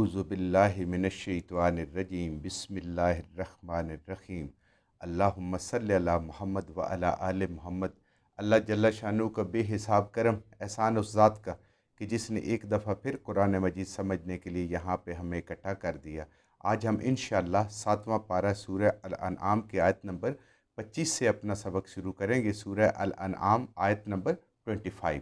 अऊज़ु बिल्लाहि मिनश्शैतानिर्रजीम बिस्मिल्लाहिर्रहमानिर्रहीम अल्लाहुम्मा सल्लि अला मुहम्मद व अला आले मुहम्मद। अल्लाह जल्ल शानू का बेहिसाब करम एहसान उस ज़ात का कि जिसने एक दफ़ा फिर कुरान मजीद समझने के लिए यहाँ पे हमें इकट्ठा कर दिया। आज हम इंशाअल्लाह 7वां पारा सूरह अल-अनआम की आयत नंबर 25 से अपना सबक शुरू करेंगे। सूरह अल-अनआम आयत नंबर 25।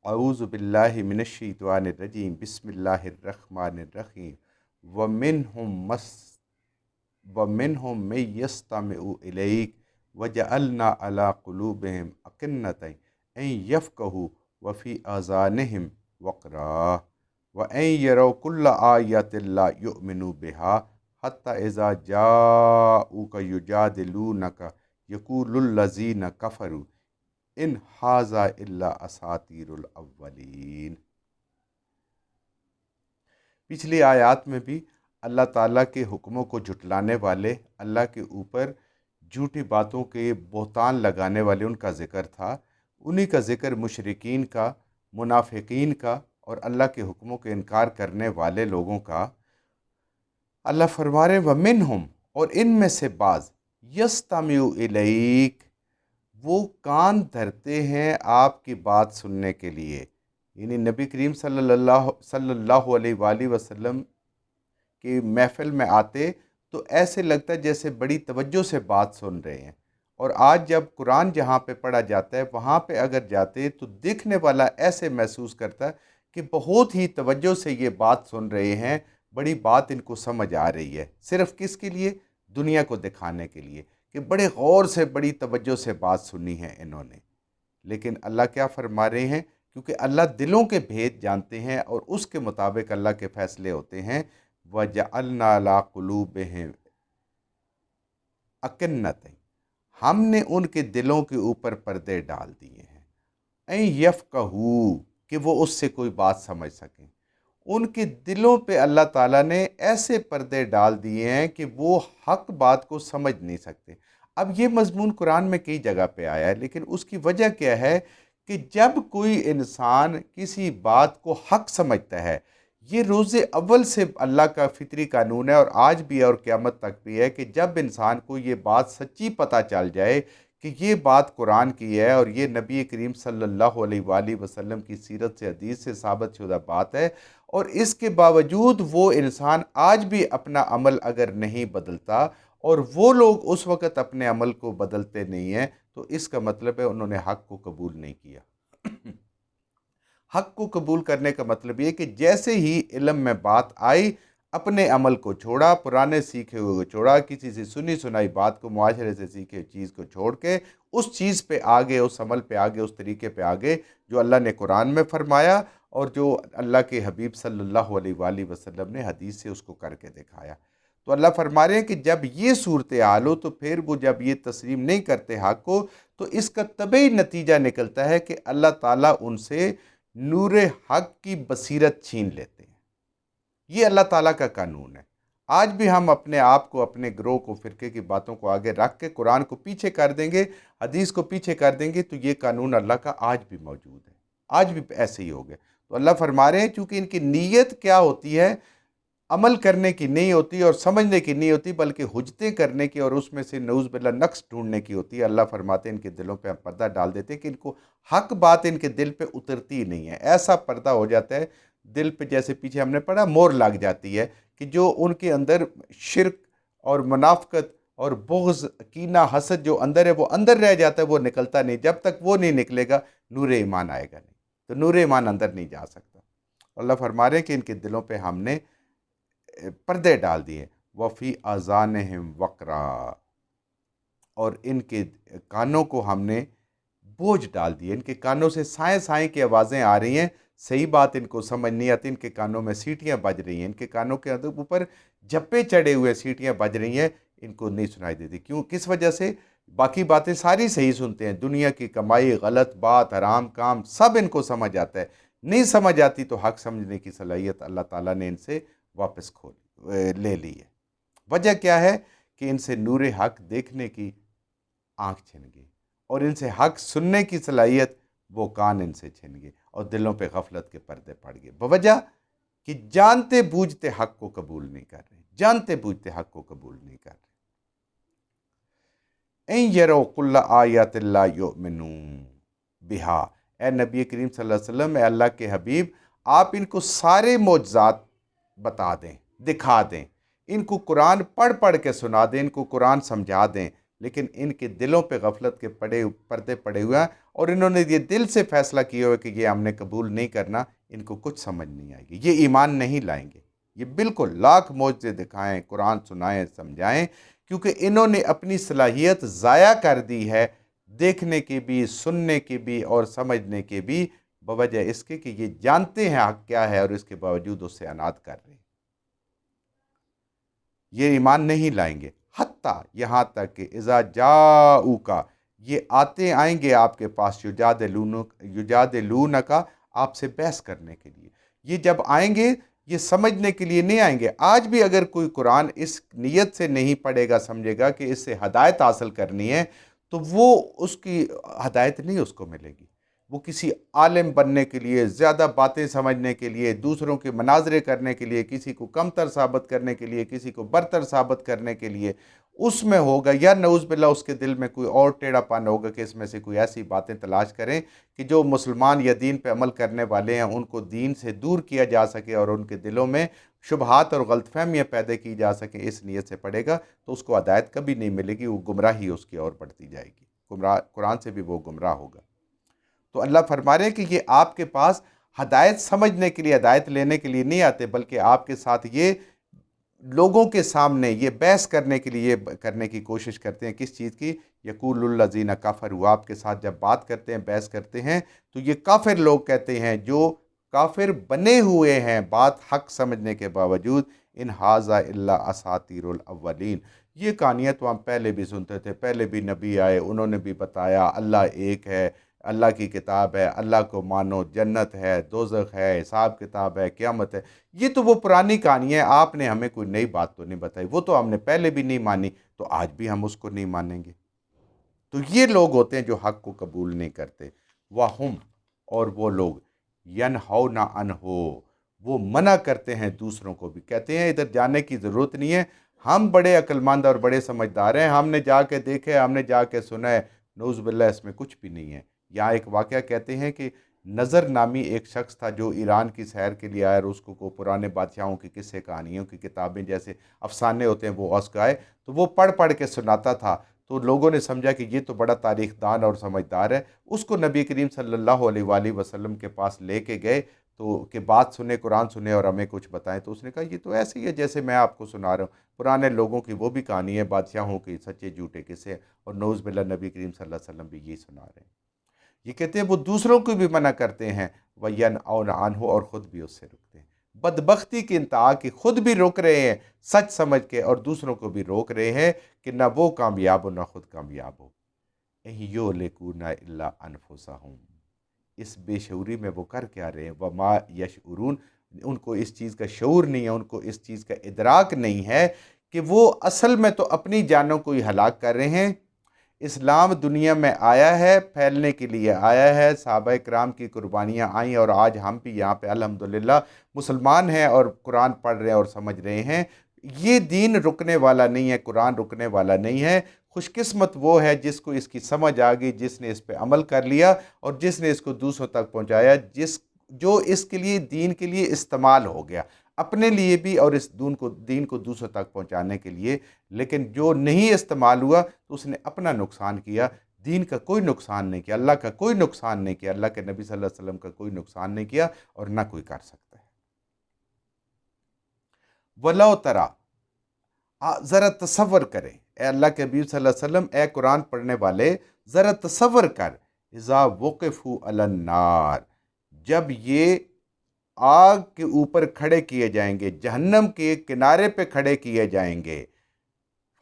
अऊज़ु बिल्लाहि मिनश्शैतानिर्रजीम बिस्मिल्लाहिर्रहमानिर्रहीम वमिनहुम मन यस्तमिउ इलैक वजअलना अला कुलूबिहिम अकिन्नतन अन यफ़क़हू व फ़ी आज़ानिहिम वक़रा व अन यरौ कुल्ला आयतिन ला युमिनू बिहा हत्ता इज़ा जाऊका युजादिलूनका यक़ूलुल्लज़ीना कफ़रू इन हाज़ा इल्ला असातीरुल अव्वलीन। पिछली आयत में भी अल्लाह ताला के हुक्मों को झुटलाने वाले, अल्लाह के ऊपर झूठी बातों के बोहतान लगाने वाले उनका ज़िक्र था। उन्हीं का ज़िक्र मुशरिकीन का, मुनाफिकीन का और अल्लाह के हुक्मों के इनकार करने वाले लोगों का। अल्लाह फरमा रहे व मिनहुम, और इनमें से बाज़, यस्तमिउ इलैक, वो कान धरते हैं आपकी बात सुनने के लिए। यानी नबी करीम सल्लल्लाहु अलैहि वसल्लम की महफ़िल में आते तो ऐसे लगता है जैसे बड़ी तवज्जो से बात सुन रहे हैं। और आज जब कुरान जहाँ पे पढ़ा जाता है वहाँ पे अगर जाते तो देखने वाला ऐसे महसूस करता कि बहुत ही तवज्जो से ये बात सुन रहे हैं, बड़ी बात इनको समझ आ रही है। सिर्फ़ किसके लिए? दुनिया को दिखाने के लिए कि बड़े गौर से, बड़ी तवज्जो से बात सुनी है इन्होंने। लेकिन अल्लाह क्या फरमा रहे हैं? क्योंकि अल्लाह दिलों के भेद जानते हैं और उसके मुताबिक अल्लाह के फ़ैसले होते हैं। वजअलना अला कुलूबिहिम अकिन्नतन, हमने उनके दिलों के ऊपर पर्दे डाल दिए हैं। ऐ यफ़क़हू, कि वो उससे कोई बात समझ सकें। उनके दिलों पे अल्लाह ताला ने ऐसे पर्दे डाल दिए हैं कि वो हक बात को समझ नहीं सकते। अब ये मज़मून कुरान में कई जगह पे आया है, लेकिन उसकी वजह क्या है कि जब कोई इंसान किसी बात को हक समझता है, ये रोज़े अव्वल से अल्लाह का फितरी कानून है और आज भी है और क़यामत तक भी है कि जब इंसान को ये बात सच्ची पता चल जाए कि ये बात कुरान की है और ये नबी करीम सल्लल्लाहु अलैहि वसल्लम की सीरत से, हदीस से साबित शुदा बात है, और इसके बावजूद वो इंसान आज भी अपना अमल अगर नहीं बदलता और वो लोग उस वक़्त अपने अमल को बदलते नहीं हैं, तो इसका मतलब है उन्होंने हक़ को कबूल नहीं किया। हक़ को कबूल करने का मतलब ये कि जैसे ही इल्म में बात आई, अपने अमल को छोड़ा, पुराने सीखे हुए को छोड़ा, किसी से सुनी सुनाई बात को, मुआशरे से सीखे चीज़ को छोड़ के उस चीज़ पे आगे, उस अमल पे आगे, उस तरीके पे आगे जो अल्लाह ने कुरान में फरमाया और जो अल्लाह के हबीब सल्लल्लाहु अलैहि वसल्लम ने हदीस से उसको करके दिखाया। तो अल्लाह फरमा रहे हैं कि जब ये सूरत हाल हो तो फिर वो जब ये तस्लीम नहीं करते हक़ को, तो इसका तबई नतीजा निकलता है कि अल्लाह ताला उनसे नूर हक़ की बसीरत छीन लेते हैं। ये अल्लाह ताला का कानून है। आज भी हम अपने आप को, अपने ग्रोह को, फ़िरके की बातों को आगे रख के कुरान को पीछे कर देंगे, हदीस को पीछे कर देंगे, तो ये कानून अल्लाह का आज भी मौजूद है। आज भी ऐसे ही हो गए। तो अल्लाह फरमा रहे हैं चूँकि इनकी नीयत क्या होती है, अमल करने की नहीं होती और समझने की नहीं होती, बल्कि हुज्जतें करने की और उसमें से नऊज़ बिल्लाह नक्स ढूंढने की होती है। अल्लाह फरमाते हैं इनके दिलों पे हम पर्दा डाल देते हैं कि इनको हक बात इनके दिल पे उतरती ही नहीं है। ऐसा पर्दा हो जाता है दिल पे, जैसे पीछे हमने पढ़ा, मोर लग जाती है कि जो उनके अंदर शिर्क और मुनाफ़क़त और बुग़्ज़, कीना, हसद जो अंदर है वो अंदर रह जाता है, वो निकलता नहीं। जब तक वो नहीं निकलेगा नूर ईमान आएगा नहीं, तो नूर ईमान अंदर नहीं जा सकता। अल्लाह फरमा रहे हैं कि इनके दिलों पे हमने पर्दे डाल दिए। वफ़ी आज़ानिहिम वक़रा, और इनके कानों को हमने बोझ डाल दिए। इनके कानों से साएँ साएँ की आवाज़ें आ रही हैं, सही बात इनको समझ नहीं आती। इनके कानों में सीटियाँ बज रही हैं, इनके कानों के ऊपर झप्पे चढ़े हुए सीटियाँ बज रही हैं, इनको नहीं सुनाई देती। क्यों? किस वजह से? बाकी बातें सारी सही सुनते हैं, दुनिया की कमाई, गलत बात, हराम काम, सब इनको समझ आता है। नहीं समझ आती तो हक़ समझने की सलाहियत अल्लाह ताला ने इनसे वापस ले ली है। वजह क्या है कि इनसे नूर हक़ देखने की आँख छिन गई और इनसे हक़ सुनने की सलाहियत, वो कान इनसे छिन गए और दिलों पे गफलत के पर्दे पड़ गए। बवजह کہ جانتے بوجھتے حق کو قبول نہیں کر رہے، جانتے بوجھتے حق کو قبول نہیں کر رہے۔ این یرو کل آیات اللہ یؤمنون بہا، اے نبی کریم صلی اللہ علیہ وسلم، اے اللہ کے حبیب، آپ ان کو سارے معجزات بتا دیں، دکھا دیں، ان کو قرآن پڑھ پڑھ کے سنا دیں، ان کو قرآن سمجھا دیں، لیکن ان کے دلوں پہ غفلت کے پردے پڑے ہوئے ہیں، اور انہوں نے یہ دل سے فیصلہ کیا ہوا کہ یہ ہم نے قبول نہیں کرنا، ان کو کچھ سمجھ نہیں آئے گی، یہ ایمان نہیں لائیں گے۔ یہ بالکل لاکھ معجزے دکھائیں، قرآن سنائیں، سمجھائیں، کیونکہ انہوں نے اپنی صلاحیت ضائع کر دی ہے، دیکھنے کی بھی، سننے کی بھی اور سمجھنے کی بھی، بوجہ اس کے کہ یہ جانتے ہیں حق کیا ہے اور اس کے باوجود اس سے عناد کر رہے ہیں۔ یہ ایمان نہیں لائیں گے، حتیٰ یہاں تک کہ اذا جاؤکا، یہ آئیں گے آپ کے پاس، یجادلونک، آپ سے بحث کرنے کے لیے۔ یہ جب آئیں گے یہ سمجھنے کے لیے نہیں آئیں گے۔ آج بھی اگر کوئی قرآن اس نیت سے نہیں پڑھے گا، سمجھے گا کہ اس سے ہدایت حاصل کرنی ہے، تو وہ اس کی ہدایت نہیں اس کو ملے گی۔ وہ کسی عالم بننے کے لیے، زیادہ باتیں سمجھنے کے لیے، دوسروں کے مناظرے کرنے کے لیے، کسی کو کمتر ثابت کرنے کے لیے، کسی کو برتر ثابت کرنے کے لیے اس میں ہوگا، یا نعوذ باللہ اس کے دل میں کوئی اور ٹیڑھا پن ہوگا کہ اس میں سے کوئی ایسی باتیں تلاش کریں کہ جو مسلمان یا دین پہ عمل کرنے والے ہیں ان کو دین سے دور کیا جا سکے اور ان کے دلوں میں شبہات اور غلط فہمیاں پیدا کی جا سکیں۔ اس نیت سے پڑھے گا تو اس کو ہدایت کبھی نہیں ملے گی، وہ گمراہی اس کی اور بڑھتی جائے گی، قرآن سے بھی وہ گمراہ ہوگا۔ تو اللہ فرما رہے ہیں کہ یہ آپ کے پاس ہدایت سمجھنے کے لیے، ہدایت لینے کے لیے نہیں آتے، بلکہ آپ کے ساتھ یہ لوگوں کے سامنے یہ بحث کرنے کے لیے کرنے کی کوشش کرتے ہیں۔ کس چیز کی؟ یقول الذین کفروا، آپ کے ساتھ جب بات کرتے ہیں، بحث کرتے ہیں، تو یہ کافر لوگ کہتے ہیں جو کافر بنے ہوئے ہیں بات حق سمجھنے کے باوجود، ان ھذا الا اساطیر الاولین، یہ کہانیاں تو ہم پہلے بھی سنتے تھے، پہلے بھی نبی آئے، انہوں نے بھی بتایا اللہ ایک ہے، اللہ کی کتاب ہے، اللہ کو مانو، جنت ہے، دوزخ ہے، حساب کتاب ہے، قیامت ہے۔ یہ تو وہ پرانی کہانی ہے، آپ نے ہمیں کوئی نئی بات تو نہیں بتائی، وہ تو ہم نے پہلے بھی نہیں مانی، تو آج بھی ہم اس کو نہیں مانیں گے۔ تو یہ لوگ ہوتے ہیں جو حق کو قبول نہیں کرتے۔ وَهُمْ، اور وہ لوگ، يَنْهَوْنَ عَنْهُ، وہ منع کرتے ہیں دوسروں کو بھی، کہتے ہیں ادھر جانے کی ضرورت نہیں ہے، ہم بڑے عقل مند اور بڑے سمجھدار ہیں، ہم نے جا کے دیکھے، ہم نے جا کے سنا ہے، نعوذ باللہ اس میں کچھ بھی نہیں ہے۔ یہاں ایک واقعہ کہتے ہیں کہ نظر نامی ایک شخص تھا جو ایران کی سیر کے لیے آیا، اور اس کو پرانے بادشاہوں کی قصے کہانیوں کی کتابیں جیسے افسانے ہوتے ہیں وہ اس کا آئے، تو وہ پڑھ پڑھ کے سناتا تھا، تو لوگوں نے سمجھا کہ یہ تو بڑا تاریخ دان اور سمجھدار ہے۔ اس کو نبی کریم صلی اللہ علیہ وآلہ وسلم کے پاس لے کے گئے تو کہ بات سنے، قرآن سنے اور ہمیں کچھ بتائیں، تو اس نے کہا یہ تو ایسے ہی ہے جیسے میں آپ کو سنا رہا ہوں، پرانے لوگوں کی وہ بھی کہانی ہے، بادشاہوں کی سچے جھوٹے قصے، اور نعوذ باللہ نبی کریم صلی اللہ علیہ وسلم بھی یہی سنا رہے ہیں۔ یہ کہتے ہیں وہ دوسروں کو بھی منع کرتے ہیں، وَيَنْأَوْنَ عَنْهُ، اور خود بھی اس سے رکتے ہیں۔ بدبختی کی انتہا کہ خود بھی روک رہے ہیں سچ سمجھ کے، اور دوسروں کو بھی روک رہے ہیں کہ نہ وہ کامیاب ہو نہ خود کامیاب ہو۔ يُهْلِكُونَ إِلَّا أَنفُسَهُمْ، اس بے شعوری میں وہ کر کیا رہے ہیں، وَمَا يَشْعُرُونَ، ان کو اس چیز کا شعور نہیں ہے، ان کو اس چیز کا ادراک نہیں ہے کہ وہ اصل میں تو اپنی جانوں کو ہی ہلاک کر رہے ہیں۔ اسلام دنیا میں آیا ہے، پھیلنے کے لیے آیا ہے، صحابہ کرام کی قربانیاں آئیں، اور آج ہم بھی یہاں پہ الحمدللہ مسلمان ہیں اور قرآن پڑھ رہے ہیں اور سمجھ رہے ہیں۔ یہ دین رکنے والا نہیں ہے، قرآن رکنے والا نہیں ہے۔ خوش قسمت وہ ہے جس کو اس کی سمجھ آ گئی، جس نے اس پہ عمل کر لیا اور جس نے اس کو دوسروں تک پہنچایا، جو اس کے لیے دین کے لیے استعمال ہو گیا، اپنے لیے بھی اور اس دین کو دوسروں تک پہنچانے کے لیے۔ لیکن جو نہیں استعمال ہوا تو اس نے اپنا نقصان کیا، دین کا کوئی نقصان نہیں کیا، اللہ کا کوئی نقصان نہیں کیا، اللہ کے نبی صلی اللہ علیہ وسلم کا کوئی نقصان نہیں کیا، اور نہ کوئی کر سکتا ہے۔ وَلَوْ تَرَى، ذرا تصور کریں اے اللہ کے نبی صلی اللہ علیہ وسلم، اے قرآن پڑھنے والے، ذرا تصور کر، اذا وقفوا علی النار، جب یہ آگ کے اوپر کھڑے کیے جائیں گے، جہنم کے کنارے پہ کھڑے کیے جائیں گے،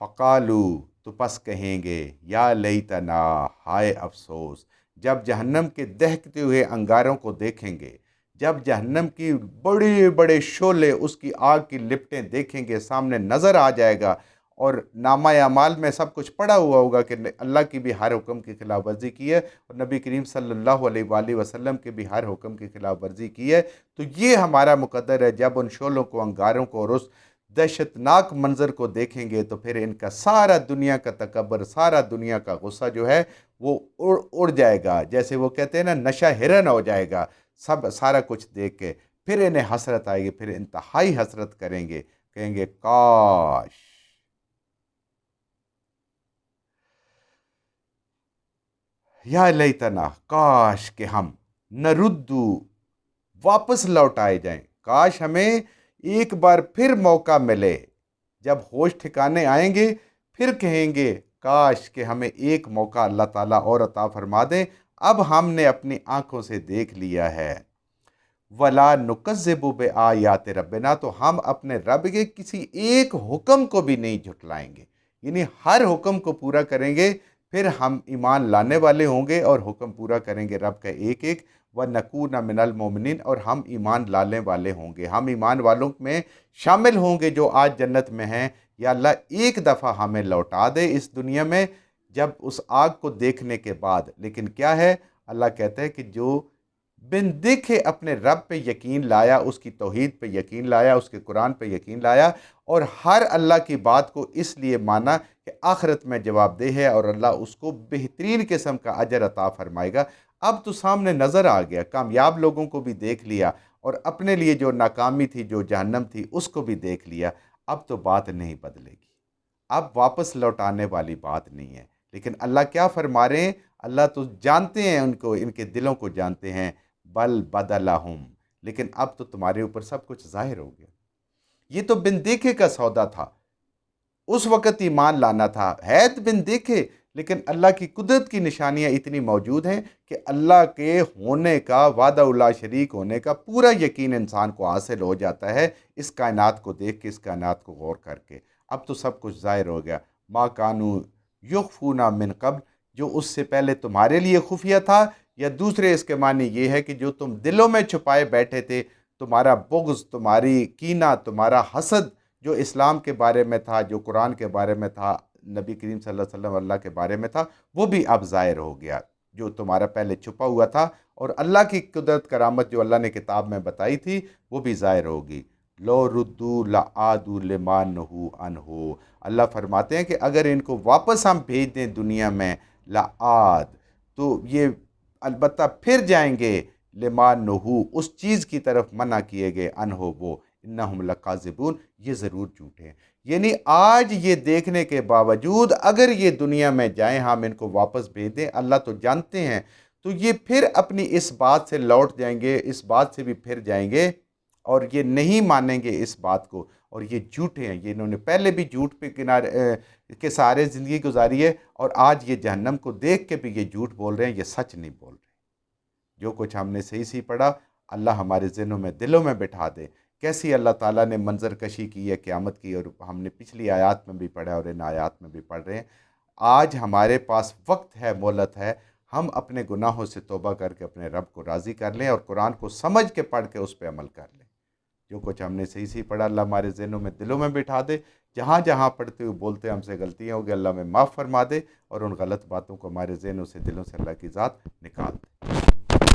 فقالو، تو پس کہیں گے، یا لیتنا، ہائے افسوس، جب جہنم کے دہکتے ہوئے انگاروں کو دیکھیں گے، جب جہنم کی بڑے بڑے شعلے، اس کی آگ کی لپٹیں دیکھیں گے، سامنے نظر آ جائے گا، اور नामा अमाल में सब कुछ पड़ा हुआ होगा कि अल्लाह की भी हर हुक्म की खिलाफ वर्जी की है और नबी करीम सल्लल्लाहु अलैहि वसल्लम के भी हर हुक्म की खिलाफ वर्जी की है। तो ये हमारा मुकद्दर है। जब उन शोलों को, अंगारों को और उस दहशतनाक मंज़र को देखेंगे तो फिर इनका सारा दुनिया का तकब्बर, सारा दुनिया का गुस्सा जो है वो उड़ उड़ जाएगा। जैसे वो कहते हैं ना, नशा हिरन हो जाएगा सब सारा कुछ देख के। फिर इन्हें हसरत आएगी, फिर इंतहाई हसरत करेंगे, कहेंगे काश या लैतना, काश कि हम नरुद्दू, वापस लौट आए जाएं। काश हमें एक बार फिर मौका मिले। जब होश ठिकाने आएंगे फिर कहेंगे काश कि हमें एक मौका अल्लाह ताला और अता फरमा दें। अब हमने अपनी आंखों से देख लिया है। वला नुकज़्ज़िबु बिआयाति रब्बिना, तो हम अपने रब के किसी एक हुक्म को भी नहीं झुटलाएंगे, यानी हर हुक्म को पूरा करेंगे। फिर हम ईमान लाने वाले होंगे और हुक्म पूरा करेंगे रब का एक एक। व नकून मिनल मोमिनीन, और हम ईमान लाने वाले होंगे, हम ईमान वालों में शामिल होंगे जो आज जन्नत में हैं। या अल्लाह एक दफ़ा हमें लौटा दे इस दुनिया में, जब उस आग को देखने के बाद। लेकिन क्या है, अल्लाह कहता है कि जो बिन देखे अपने रब पे यकीन लाया, उसकी तौहीद पे यकीन लाया, उसके कुरान पे यकीन लाया और हर अल्लाह की बात को इसलिए माना कि आखिरत में जवाबदेह है और अल्लाह उसको बेहतरीन किस्म का अजर अता फरमाएगा। अब तो सामने नज़र आ गया, कामयाब लोगों को भी देख लिया और अपने लिए जो नाकामी थी, जो जहन्नम थी, उसको भी देख लिया। अब तो बात नहीं बदलेगी, अब वापस लौटाने वाली बात नहीं है। लेकिन अल्लाह क्या फरमा रहे हैं, अल्लाह तो जानते हैं उनको, इनके दिलों को जानते हैं। बल बदलहुम, लेकिन अब तो तुम्हारे ऊपर सब कुछ जाहिर हो गया। ये तो बिन देखे का सौदा था, उस वक़्त ईमान लाना था, है तो बिन देखे, लेकिन अल्लाह की कुदरत की निशानियाँ इतनी मौजूद हैं कि अल्लाह के होने का, वादा उल्ला शरीक होने का पूरा यकीन इंसान को हासिल हो जाता है इस कायनात को देख के, इस कायनात को गौर करके। अब तो सब कुछ ज़ाहिर हो गया। मा कानू युख्फूना मिन क़ब्ल, जो उससे पहले तुम्हारे लिए खुफिया था, या दूसरे इसके मानी ये है कि जो तुम दिलों में छुपाए बैठे थे, तुम्हारा बुग़्ज़, तुम्हारी कीना, तुम्हारा हसद, जो इस्लाम के बारे में था, जो कुरान के बारे में था, नबी करीम सल्लल्लाहु अलैहि वसल्लम अल्लाह के बारे में था, वो भी अब ज़ाहिर हो गया। जो तुम्हारा पहले छुपा हुआ था और अल्लाह की कुदरत करामत जो अल्लाह ने किताब में बताई थी, वो भी ज़ाहिर होगी। लो रुद्दू ला आदू लिमा नहू अनहु, अल्लाह फरमाते हैं कि अगर इनको वापस हम भेज दें दुनिया में, ला आद, तो ये अलबत्ता फिर जाएंगे, लिमा नहू, उस चीज़ की तरफ मना किए गए, अनहो वो, इन्नहुम लकाज़िबून, ये ज़रूर झूठे हैं। यानी आज ये देखने के बावजूद अगर ये दुनिया में जाएं, हम इनको वापस भेज दें, अल्लाह तो जानते हैं, तो ये फिर अपनी इस बात से लौट जाएंगे, इस बात से भी फिर जाएंगे और ये नहीं मानेंगे इस बात को। और ये झूठे हैं, ये इन्होंने पहले भी झूठ पे किनारे के सहारे ज़िंदगी गुजारी है और आज ये जहन्नम को देख के भी ये झूठ बोल रहे हैं, ये सच नहीं बोल रहे। जो कुछ हमने सही सही पढ़ा, अल्लाह हमारे ज़हनों में, दिलों में बिठा दे। कैसी अल्लाह ताला ने मंजर कशी की है क़यामत की, और हमने पिछली आयत में भी पढ़ा और इन आयत में भी पढ़ रहे हैं। आज हमारे पास वक्त है, मोहलत है, हम अपने गुनाहों से तौबा करके अपने रब को राज़ी कर लें और कुरान को समझ के पढ़ के उस पर अमल कर लें। जो कुछ हमने सही सही पढ़ा, अल्लाह हमारे ज़हनों में, दिलों में बिठा दे। जहाँ जहाँ पढ़ते हुए बोलते हमसे गलतियाँ होगी, अल्लाह में माफ़ फरमा दे और उन गलत बातों को हमारे ज़हनों से, दिलों से अल्लाह की ज़ात निकाल दे।